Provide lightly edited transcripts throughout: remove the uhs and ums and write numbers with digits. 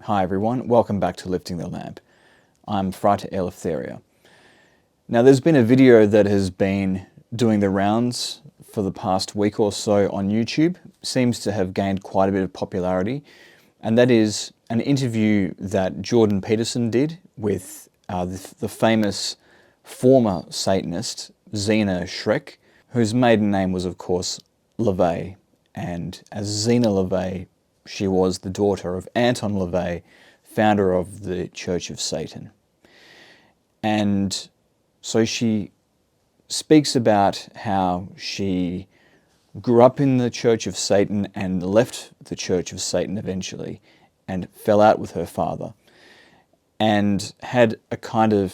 Hi everyone, welcome back to Lifting the Lamp. I'm Frate Eleftheria. Now there's been a video that has been doing the rounds for the past week or so on YouTube, seems to have gained quite a bit of popularity, and that is an interview that Jordan Peterson did with the famous former Satanist Zeena Schreck, whose maiden name was of course LaVey, and as Zeena LaVey, she was the daughter of Anton LaVey, founder of the Church of Satan. And so she speaks about how she grew up in the Church of Satan and left the Church of Satan eventually and fell out with her father and had a kind of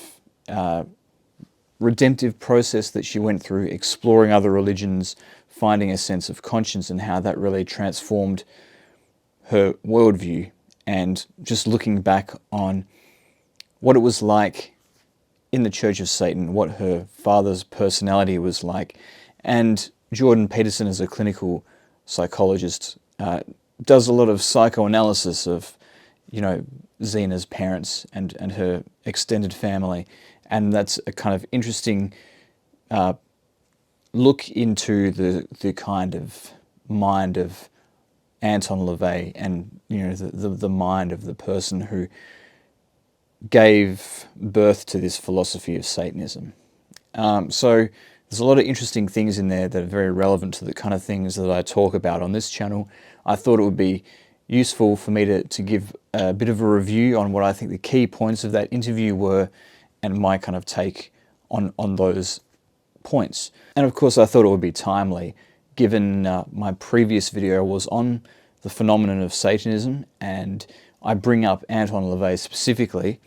redemptive process that she went through, exploring other religions, finding a sense of conscience, and how that really transformed her worldview, and just looking back on what it was like in the Church of Satan, what her father's personality was like. And Jordan Peterson, as a clinical psychologist, does a lot of psychoanalysis of, Zeena's parents and her extended family. And that's a kind of interesting look into the kind of mind of Anton LaVey, and the mind of the person who gave birth to this philosophy of Satanism. So there's a lot of interesting things in there that are very relevant to the kind of things that I talk about on this channel. I thought it would be useful for me to give a bit of a review on what I think the key points of that interview were, and my kind of take on those points. And of course I thought it would be timely, given my previous video was on the phenomenon of Satanism, and I bring up Anton LaVey specifically,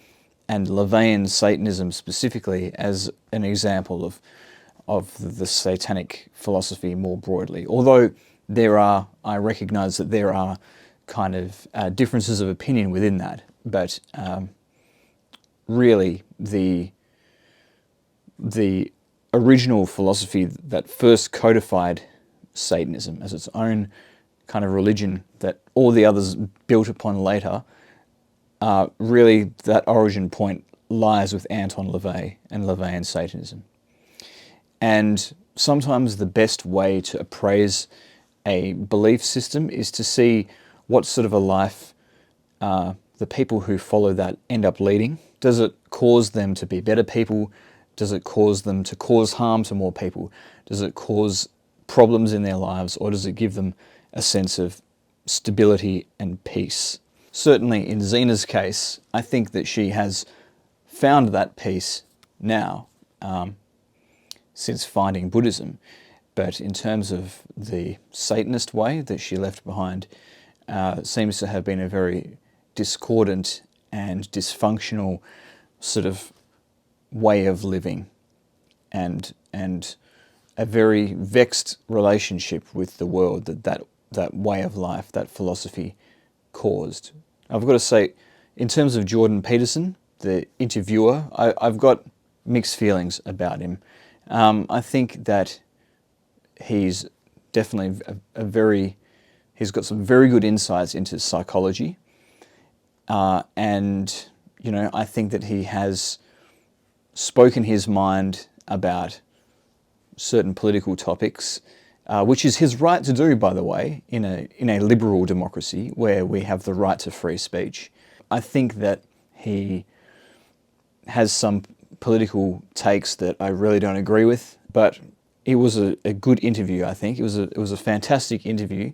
and LaVeyan Satanism specifically, as an example of the satanic philosophy more broadly. Although I recognize that there are kind of differences of opinion within that, but really the original philosophy that first codified Satanism as its own kind of religion that all the others built upon later, really that origin point lies with Anton LaVey and LaVeyan Satanism. And sometimes the best way to appraise a belief system is to see what sort of a life the people who follow that end up leading. Does it cause them to be better people? Does it cause them to cause harm to more people? Does it cause problems in their lives, or does it give them a sense of stability and peace? Certainly in Zeena's case, I think that she has found that peace now, since finding Buddhism. But in terms of the Satanist way that she left behind, seems to have been a very discordant and dysfunctional sort of way of living, and a very vexed relationship with the world that way of life, that philosophy caused. I've got to say, in terms of Jordan Peterson, the interviewer, I've got mixed feelings about him. I think that he's definitely he's got some very good insights into psychology, and I think that he has spoken his mind about certain political topics, which is his right to do, by the way, in a liberal democracy where we have the right to free speech. I think that he has some political takes that I really don't agree with, but it was a good interview. I think it was a fantastic interview,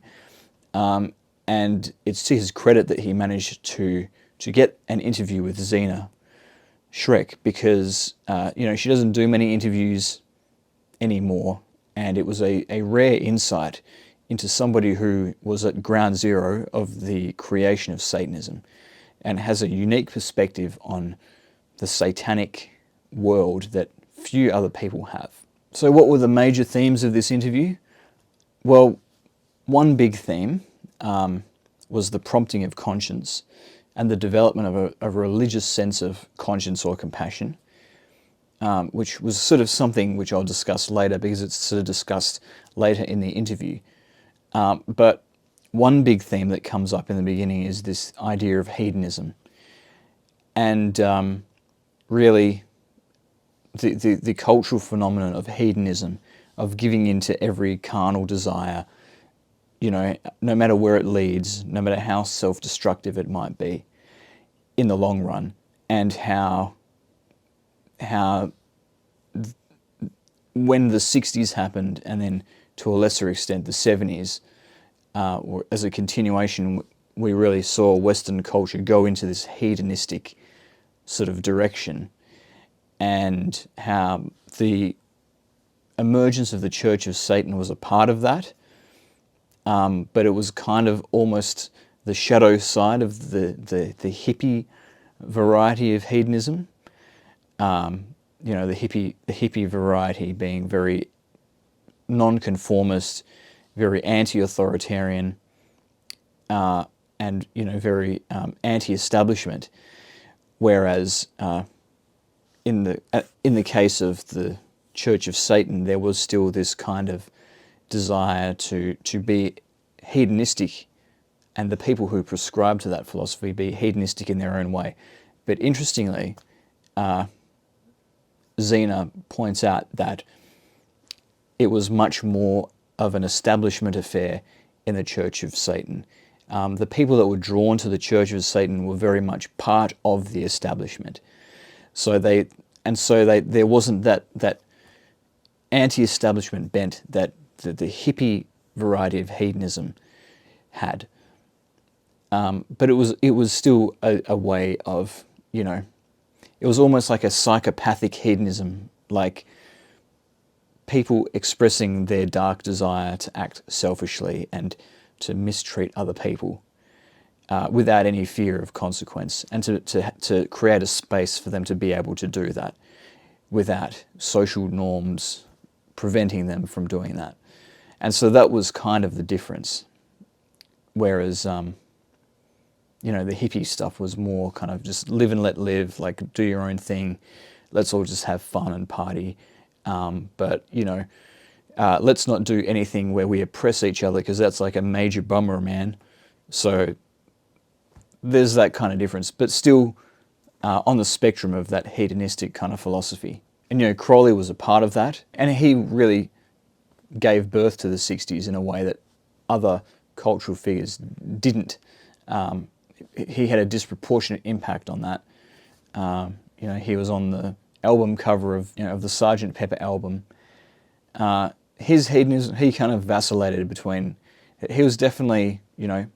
and it's to his credit that he managed to get an interview with Zeena Schreck, because she doesn't do many interviews anymore, and it was a rare insight into somebody who was at ground zero of the creation of Satanism and has a unique perspective on the satanic world that few other people have. So what were the major themes of this interview? Well, one big theme was the prompting of conscience and the development of a religious sense of conscience or compassion, which was sort of something which I'll discuss later because it's sort of discussed later in the interview. But one big theme that comes up in the beginning is this idea of hedonism. And really, the cultural phenomenon of hedonism, of giving into every carnal desire, you know, no matter where it leads, no matter how self-destructive it might be in the long run, and how when the 60s happened, and then to a lesser extent the 70s, as a continuation, we really saw Western culture go into this hedonistic sort of direction, and how the emergence of the Church of Satan was a part of that, but it was kind of almost the shadow side of the hippie variety of hedonism. You know, the hippie variety being very non-conformist, very anti-authoritarian, and, you know, very anti-establishment. Whereas in the case of the Church of Satan, there was still this kind of desire to be hedonistic, and the people who prescribe to that philosophy be hedonistic in their own way. But interestingly, Zeena points out that it was much more of an establishment affair in the Church of Satan. The people that were drawn to the Church of Satan were very much part of the establishment. So there wasn't that anti-establishment bent that the hippie variety of hedonism had. But it was still a way of, you know, it was almost like a psychopathic hedonism, like people expressing their dark desire to act selfishly and to mistreat other people without any fear of consequence, and to create a space for them to be able to do that without social norms preventing them from doing that. And so that was kind of the difference. Whereas, you know, the hippie stuff was more kind of just live and let live, like do your own thing. Let's all just have fun and party. But, you know, let's not do anything where we oppress each other, because that's like a major bummer, man. So there's that kind of difference, but still on the spectrum of that hedonistic kind of philosophy. And, you know, Crowley was a part of that, and he really gave birth to the 60s in a way that other cultural figures didn't. He had a disproportionate impact on that. You know, he was on the album cover of, you know, of the Sgt. Pepper album. His hedonism, he kind of vacillated between, he was definitely, you know,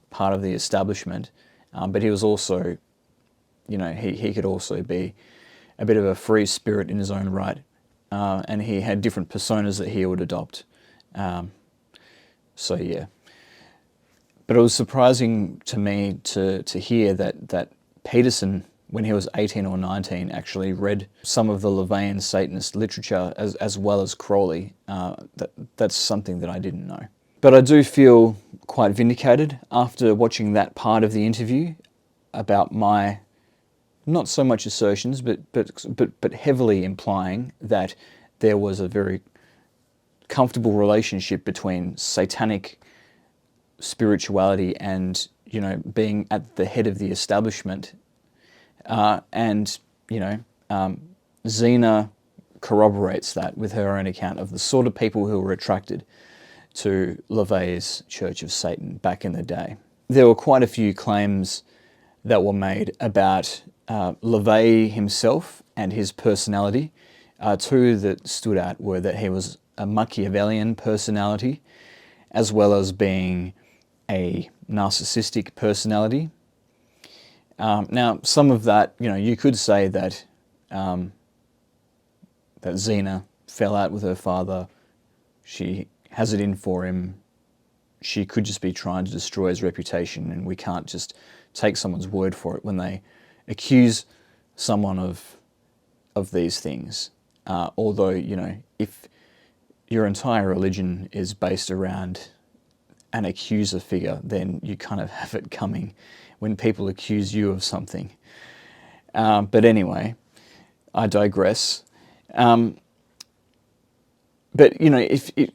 part of the establishment, but he was also, you know, he could also be a bit of a free spirit in his own right, and he had different personas that he would adopt. So yeah. But it was surprising to me to hear that Peterson, when he was 18 or 19, actually read some of the LaVeyan Satanist literature as well as Crowley. That's something that I didn't know. But I do feel quite vindicated after watching that part of the interview about my, not so much assertions, but heavily implying that there was a very comfortable relationship between satanic spirituality and, you know, being at the head of the establishment. And, you know, Zeena corroborates that with her own account of the sort of people who were attracted to LaVey's Church of Satan back in the day. There were quite a few claims that were made about LaVey himself and his personality. Two that stood out were that he was a Machiavellian personality, as well as being a narcissistic personality. Now, some of that, you know, you could say that that Zeena fell out with her father. She has it in for him. She could just be trying to destroy his reputation, and we can't just take someone's word for it when they accuse someone of these things. Although, you know, if your entire religion is based around an accuser figure, then you kind of have it coming when people accuse you of something. But anyway, I digress. But, you know,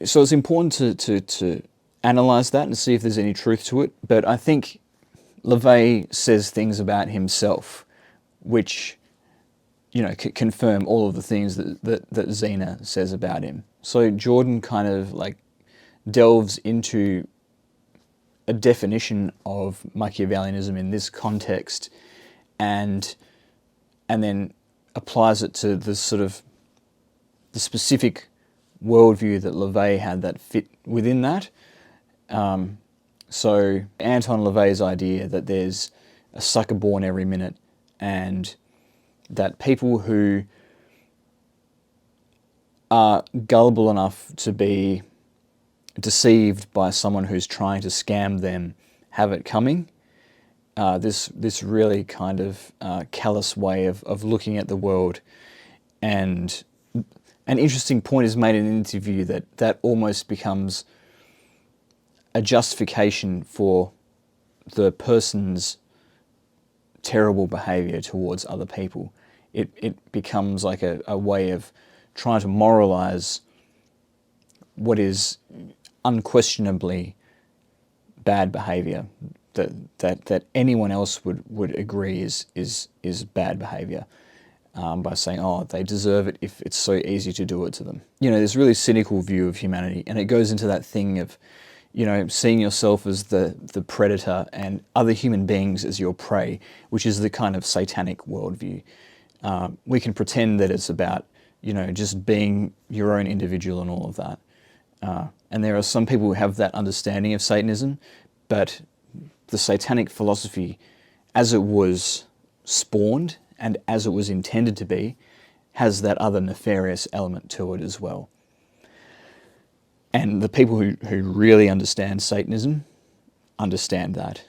so it's important to analyze that and see if there's any truth to it. But I think LaVey says things about himself which, you know, confirm all of the things that Zeena says about him. So Jordan kind of like delves into a definition of Machiavellianism in this context, and then applies it to the sort of the specific worldview that LaVey had that fit within that. So Anton LaVey's idea that there's a sucker born every minute, and that people who are gullible enough to be deceived by someone who's trying to scam them have it coming. This really kind of callous way of looking at the world. And an interesting point is made in an interview that almost becomes a justification for the person's terrible behaviour towards other people. It becomes like a way of trying to moralise what is unquestionably bad behaviour that anyone else would agree is bad behaviour, by saying, oh, they deserve it if it's so easy to do it to them. You know, this really cynical view of humanity, and it goes into that thing of, you know, seeing yourself as the predator and other human beings as your prey, which is the kind of satanic worldview. We can pretend that it's about, you know, just being your own individual and all of that. And there are some people who have that understanding of Satanism, but the satanic philosophy, as it was spawned and as it was intended to be, has that other nefarious element to it as well. And the people who really understand Satanism understand that,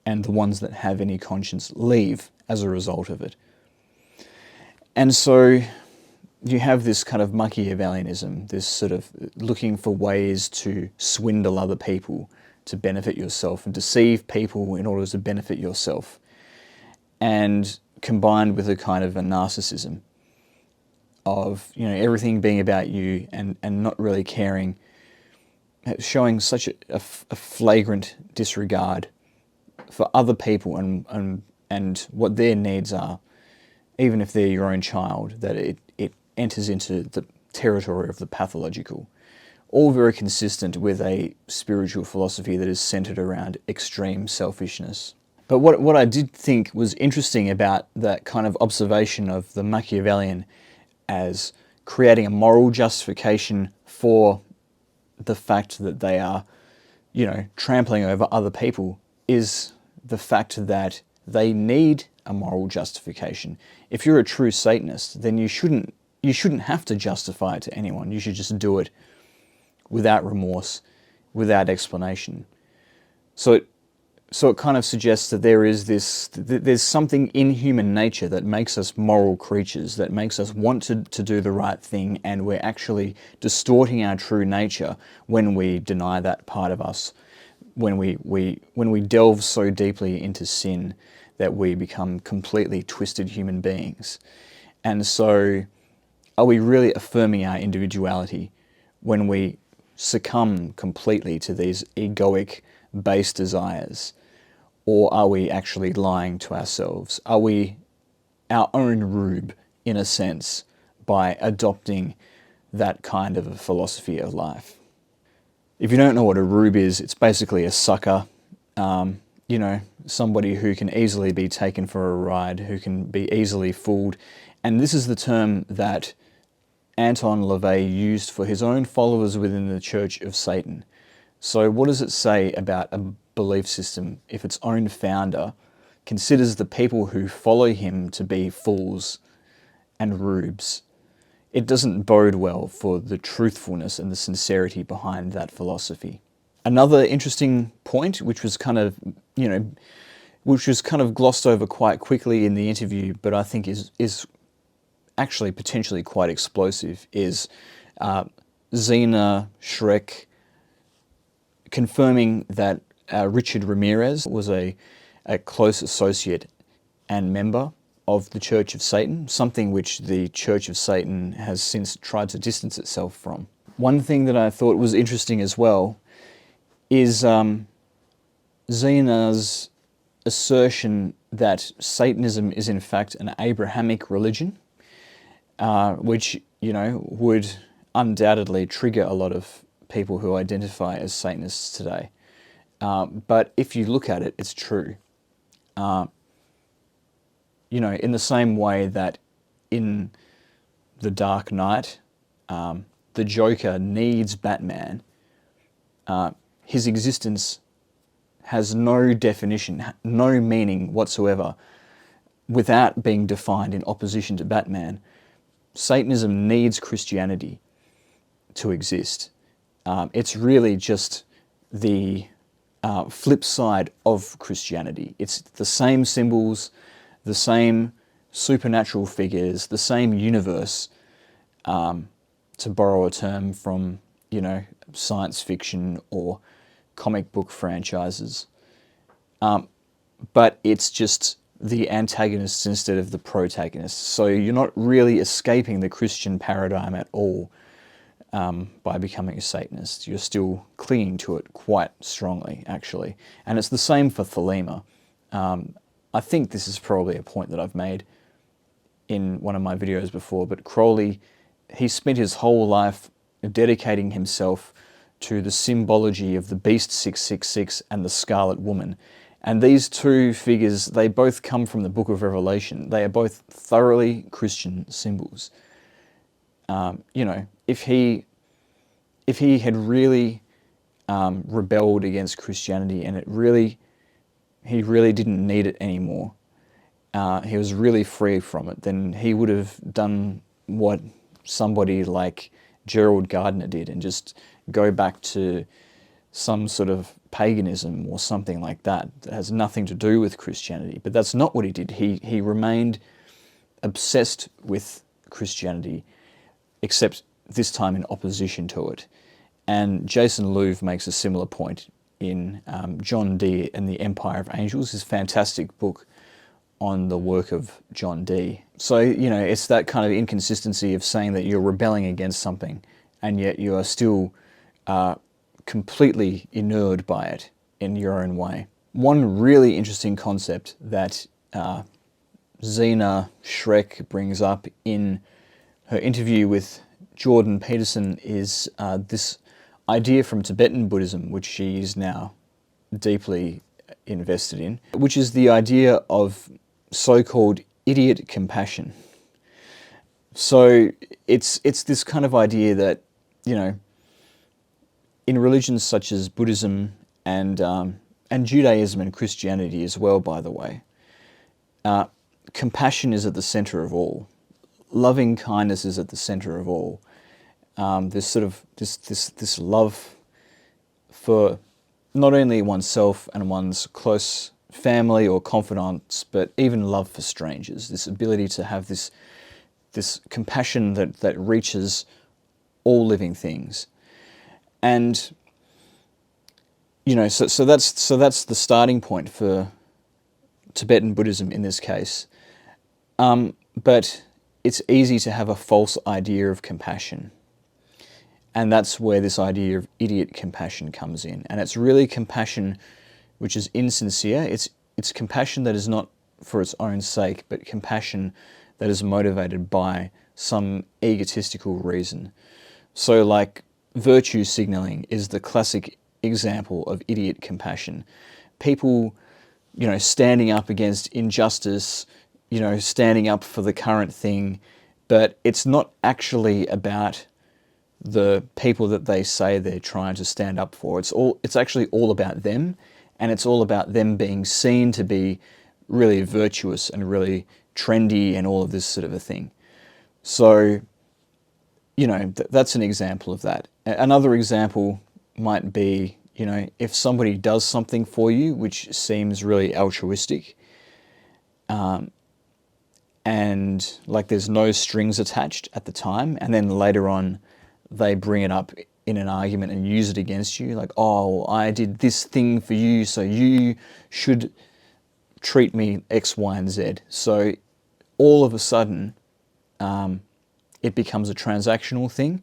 and the ones that have any conscience leave as a result of it. And so you have this kind of Machiavellianism, this sort of looking for ways to swindle other people to benefit yourself and deceive people in order to benefit yourself, and combined with a kind of a narcissism of, you know, everything being about you and not really caring, showing such a flagrant disregard for other people and what their needs are, even if they're your own child, that it enters into the territory of the pathological. All very consistent with a spiritual philosophy that is centered around extreme selfishness. But what I did think was interesting about that kind of observation of the Machiavellian as creating a moral justification for the fact that they are, you know, trampling over other people, is the fact that they need a moral justification. If you're a true Satanist, then you shouldn't have to justify it to anyone. You should just do it without remorse, without explanation. So it kind of suggests that there's something in human nature that makes us moral creatures, that makes us want to do the right thing, and we're actually distorting our true nature when we deny that part of us, when we delve so deeply into sin that we become completely twisted human beings. And so, are we really affirming our individuality when we succumb completely to these egoic, base desires? Or are we actually lying to ourselves? Are we our own rube, in a sense, by adopting that kind of a philosophy of life? If you don't know what a rube is, it's basically a sucker, you know, somebody who can easily be taken for a ride, who can be easily fooled. And this is the term that Anton LaVey used for his own followers within the Church of Satan. So what does it say about a belief system if its own founder considers the people who follow him to be fools and rubes? It doesn't bode well for the truthfulness and the sincerity behind that philosophy. Another interesting point, which was kind of, you know, glossed over quite quickly in the interview, but I think is actually potentially quite explosive, is Zeena Schreck confirming that Richard Ramirez was a close associate and member of the Church of Satan, something which the Church of Satan has since tried to distance itself from. One thing that I thought was interesting as well is Zeena's assertion that Satanism is in fact an Abrahamic religion, which, you know, would undoubtedly trigger a lot of people who identify as Satanists today. But if you look at it, it's true. You know, in the same way that in The Dark Knight, the Joker needs Batman, his existence has no definition, no meaning whatsoever, without being defined in opposition to Batman. Satanism needs Christianity to exist. It's really just the flip side of Christianity. It's the same symbols, the same supernatural figures, the same universe, to borrow a term from, you know, science fiction or comic book franchises. But it's just the antagonists instead of the protagonists. So you're not really escaping the Christian paradigm at all by becoming a Satanist. You're still clinging to it quite strongly, actually. And it's the same for Thelema. I think this is probably a point that I've made in one of my videos before, but Crowley, he spent his whole life dedicating himself to the symbology of the Beast 666 and the Scarlet Woman. And these two figures, they both come from the Book of Revelation. They are both thoroughly Christian symbols. You know, if he had really rebelled against Christianity and he really didn't need it anymore, he was really free from it, then he would have done what somebody like Gerald Gardner did and just go back to some sort of paganism or something like that that has nothing to do with Christianity. But that's not what he did. He remained obsessed with Christianity, except this time in opposition to it. And Jason Louv makes a similar point in John Dee and the Empire of Angels, his fantastic book on the work of John Dee. So, you know, it's that kind of inconsistency of saying that you're rebelling against something and yet you are still completely inured by it in your own way. One really interesting concept that Zeena Schreck brings up in her interview with Jordan Peterson is this idea from Tibetan Buddhism, which she is now deeply invested in, which is the idea of so-called idiot compassion. So it's this kind of idea that, you know, in religions such as Buddhism and Judaism and Christianity as well, by the way, compassion is at the center of all. Loving kindness is at the center of all. There's sort of this love for not only oneself and one's close family or confidants, but even love for strangers. This ability to have this compassion that reaches all living things. And, you know, so that's the starting point for Tibetan Buddhism in this case. But it's easy to have a false idea of compassion. And that's where this idea of idiot compassion comes in. And it's really compassion which is insincere. It's compassion that is not for its own sake, but compassion that is motivated by some egotistical reason. So like virtue signaling is the classic example of idiot compassion. People, you know, standing up against injustice, you know, standing up for the current thing, but it's not actually about the people that they say they're trying to stand up for. It's actually all about them, and it's all about them being seen to be really virtuous and really trendy and all of this sort of a thing. So, you know, that's an example of that. Another example might be, you know, if somebody does something for you which seems really altruistic, and like there's no strings attached at the time, and then later on they bring it up in an argument and use it against you, like, oh, I did this thing for you, so you should treat me X, Y, and Z. So all of a sudden, it becomes a transactional thing.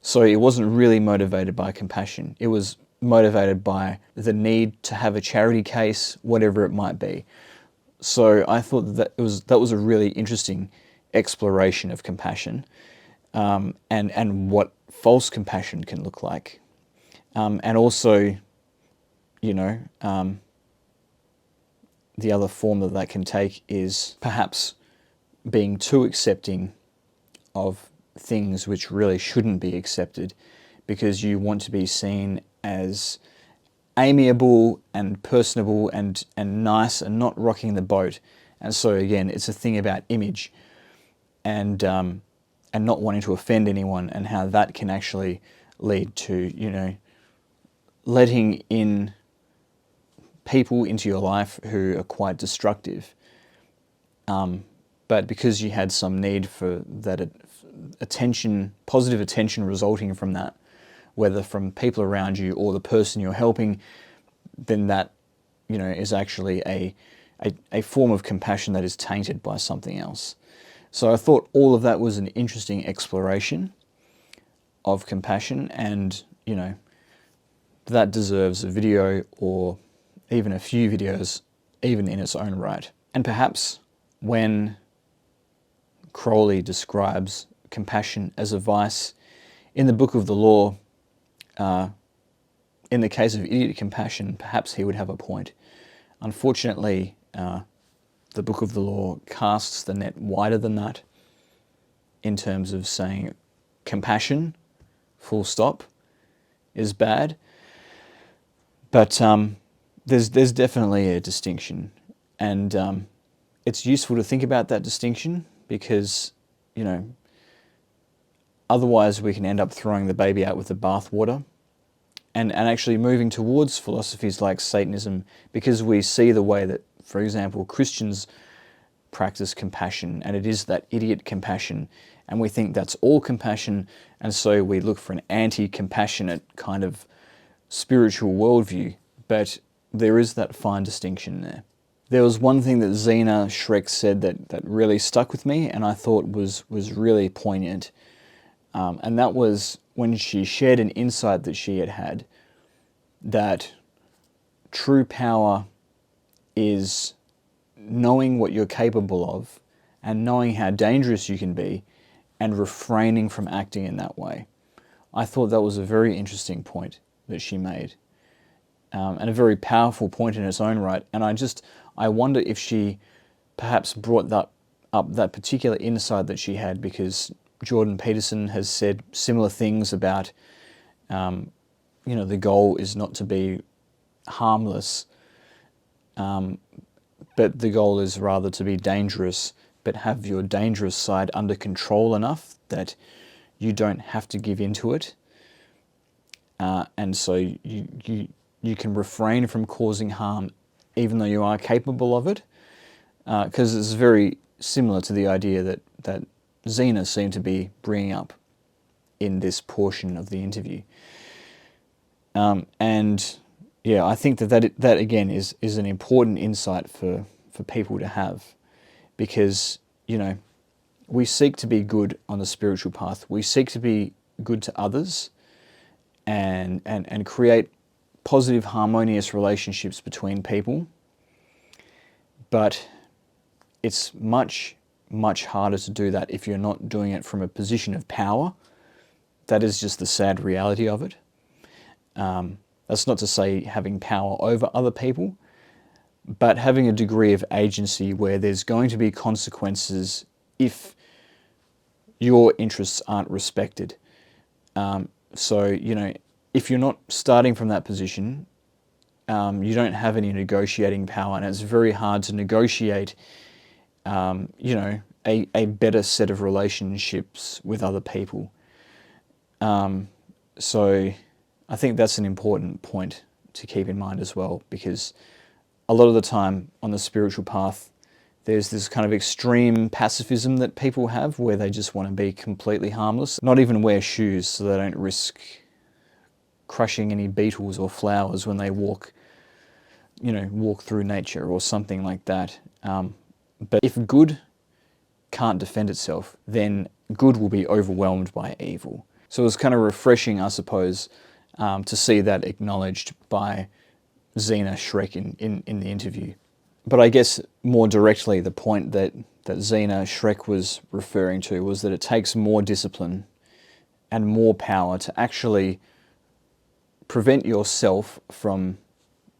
So it wasn't really motivated by compassion. It was motivated by the need to have a charity case, whatever it might be. So I thought that was a really interesting exploration of compassion, and what false compassion can look like, and also, you know, the other form that can take is perhaps being too accepting of things which really shouldn't be accepted, because you want to be seen as amiable and personable and nice and not rocking the boat. And so again, it's a thing about image and not wanting to offend anyone, and how that can actually lead to, you know, letting in people into your life who are quite destructive. But because you had some need for that attention, positive attention resulting from that, whether from people around you or the person you're helping, then that, you know, is actually a form of compassion that is tainted by something else. So I thought all of that was an interesting exploration of compassion, and, you know, that deserves a video or even a few videos, even in its own right. And perhaps when Crowley describes compassion as a vice in the Book of the Law, in the case of idiot compassion, perhaps he would have a point. Unfortunately, the Book of the Law casts the net wider than that in terms of saying compassion, full stop, is bad. But there's definitely a distinction, and it's useful to think about that distinction, because, you know, otherwise we can end up throwing the baby out with the bathwater, and actually moving towards philosophies like Satanism, because we see the way that, for example, Christians practice compassion, and it is that idiot compassion, and we think that's all compassion, and so we look for an anti-compassionate kind of spiritual worldview. But there is that fine distinction there. There was one thing that Zeena Schreck said that really stuck with me, and I thought was really poignant, and that was when she shared an insight that she had, that true power is knowing what you're capable of and knowing how dangerous you can be and refraining from acting in that way. I thought that was a very interesting point that she made, and a very powerful point in its own right. And I wonder if she perhaps brought up that particular insight that she had because Jordan Peterson has said similar things about, you know, the goal is not to be harmless, but the goal is rather to be dangerous, but have your dangerous side under control enough that you don't have to give into it, and so you can refrain from causing harm even though you are capable of it, because it's very similar to the idea that Zeena seemed to be bringing up in this portion of the interview. And yeah, I think that again is an important insight for people to have, because, you know, we seek to be good on the spiritual path. We seek to be good to others and create positive, harmonious relationships between people. But it's much, much harder to do that if you're not doing it from a position of power. That is just the sad reality of it. That's not to say having power over other people, but having a degree of agency where there's going to be consequences if your interests aren't respected. So, you know, if you're not starting from that position, you don't have any negotiating power, and it's very hard to negotiate, you know, a better set of relationships with other people. So I think that's an important point to keep in mind as well, because a lot of the time on the spiritual path, there's this kind of extreme pacifism that people have where they just want to be completely harmless, not even wear shoes so they don't risk crushing any beetles or flowers when they walk through nature or something like that. But if good can't defend itself, then good will be overwhelmed by evil. So it's kind of refreshing, I suppose, to see that acknowledged by Zeena Schreck in the interview. But I guess more directly, the point that Zeena Schreck was referring to was that it takes more discipline and more power to actually prevent yourself from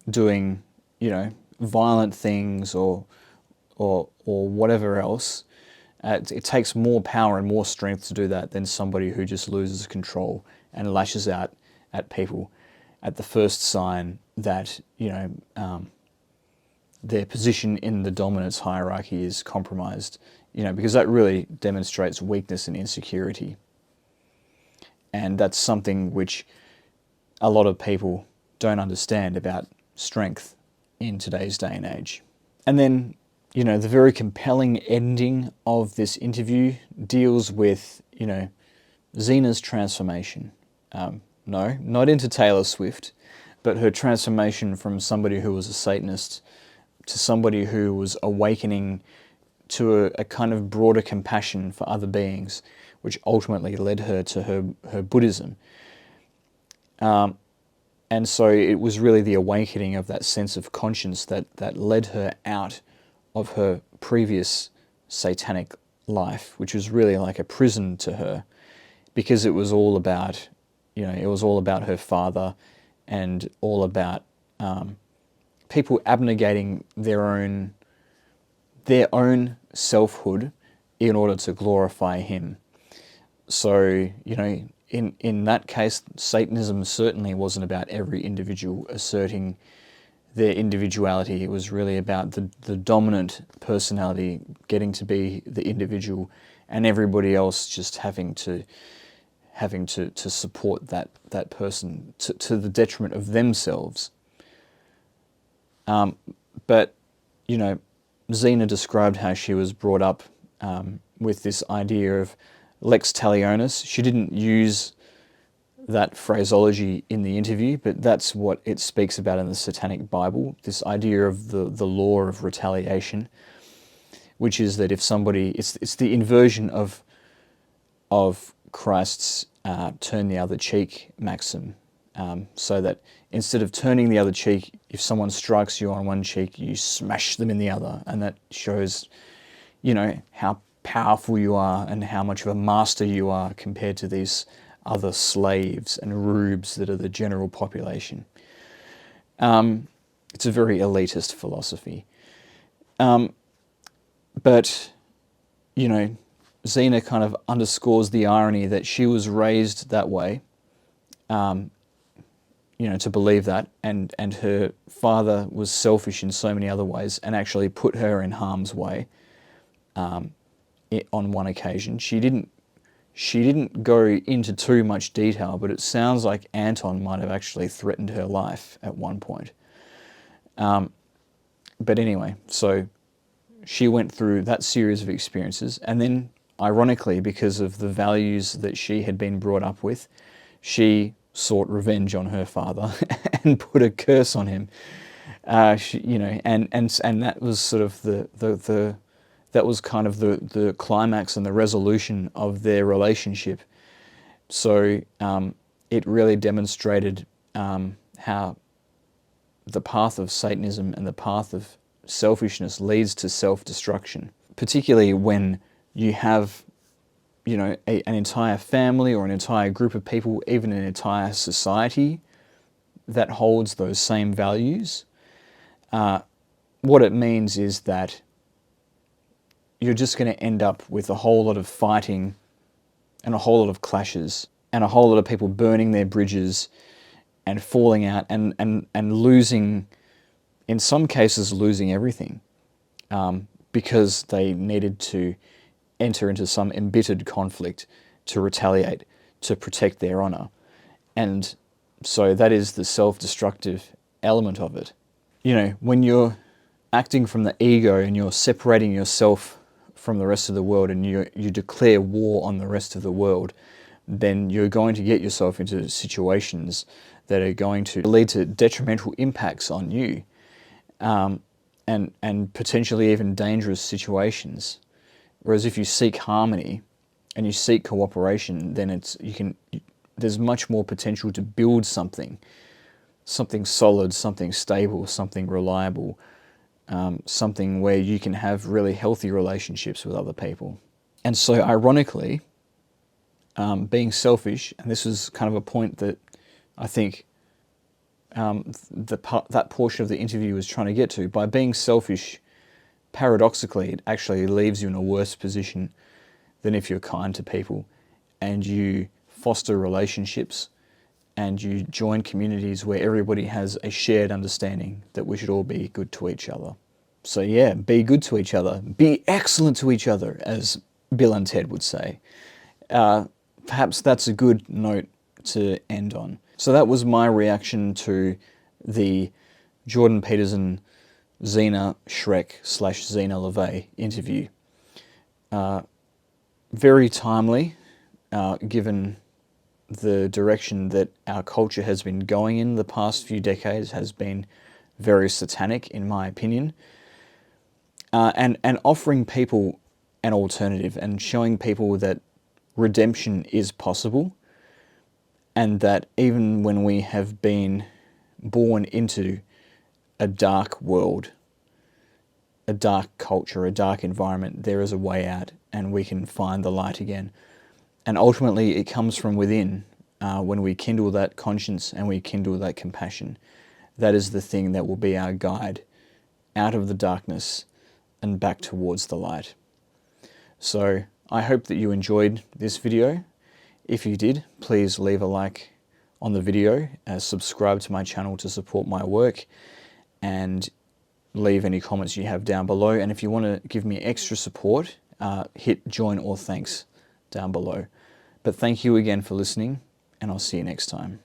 doing, violent things or whatever else. It takes more power and more strength to do that than somebody who just loses control and lashes out at people at the first sign that, their position in the dominance hierarchy is compromised, because that really demonstrates weakness and insecurity. And that's something which a lot of people don't understand about strength in today's day and age. And then, the very compelling ending of this interview deals with, Zeena's transformation. No, not into Taylor Swift, but her transformation from somebody who was a Satanist to somebody who was awakening to a kind of broader compassion for other beings, which ultimately led her to her Buddhism. And so it was really the awakening of that sense of conscience that led her out of her previous satanic life, which was really like a prison to her, because it was all about, her father and all about people abnegating their own selfhood in order to glorify him. So, in that case, Satanism certainly wasn't about every individual asserting their individuality. It was really about the dominant personality getting to be the individual, and everybody else just having to support that person to the detriment of themselves. But Zeena described how she was brought up with this idea of lex talionis. She didn't use that phraseology in the interview, but that's what it speaks about in the Satanic Bible, this idea of the law of retaliation, which is that if somebody, it's the inversion of Christ's turn the other cheek maxim, so that instead of turning the other cheek, if someone strikes you on one cheek, you smash them in the other, and that shows, how powerful you are and how much of a master you are compared to these other slaves and rubes that are the general population. It's a very elitist philosophy. But, Zeena kind of underscores the irony that she was raised that way, to believe that, and her father was selfish in so many other ways and actually put her in harm's way on one occasion. She didn't go into too much detail, but it sounds like Anton might have actually threatened her life at one point. But anyway, so she went through that series of experiences, and then, ironically, because of the values that she had been brought up with, she sought revenge on her father and put a curse on him. And that was sort of that was kind of the climax and the resolution of their relationship. So it really demonstrated how the path of Satanism and the path of selfishness leads to self-destruction, particularly when you have, an entire family or an entire group of people, even an entire society that holds those same values. What it means is that you're just going to end up with a whole lot of fighting and a whole lot of clashes and a whole lot of people burning their bridges and falling out and losing, in some cases, losing everything because they needed to enter into some embittered conflict to retaliate, to protect their honor. And so that is the self-destructive element of it. When you're acting from the ego and you're separating yourself from the rest of the world and you declare war on the rest of the world, then you're going to get yourself into situations that are going to lead to detrimental impacts on you, and potentially even dangerous situations. Whereas if you seek harmony and you seek cooperation, then there's much more potential to build something solid, something stable, something reliable, something where you can have really healthy relationships with other people. And so ironically, being selfish, and this is kind of a point that I think that portion of the interview was trying to get to, by being selfish, paradoxically, it actually leaves you in a worse position than if you're kind to people and you foster relationships and you join communities where everybody has a shared understanding that we should all be good to each other. So yeah, be good to each other. Be excellent to each other, as Bill and Ted would say. Perhaps that's a good note to end on. So that was my reaction to the Jordan Peterson, Zeena Schreck / Zeena LaVey interview. Very timely, given the direction that our culture has been going in the past few decades has been very satanic, in my opinion. And offering people an alternative and showing people that redemption is possible, and that even when we have been born into a dark world, a dark culture, a dark environment, there is a way out and we can find the light again. And ultimately it comes from within, when we kindle that conscience and we kindle that compassion. That is the thing that will be our guide out of the darkness and back towards the light. So I hope that you enjoyed this video. If you did, please leave a like on the video, subscribe to my channel to support my work, and leave any comments you have down below. And if you want to give me extra support, hit join or thanks down below. But thank you again for listening, and I'll see you next time.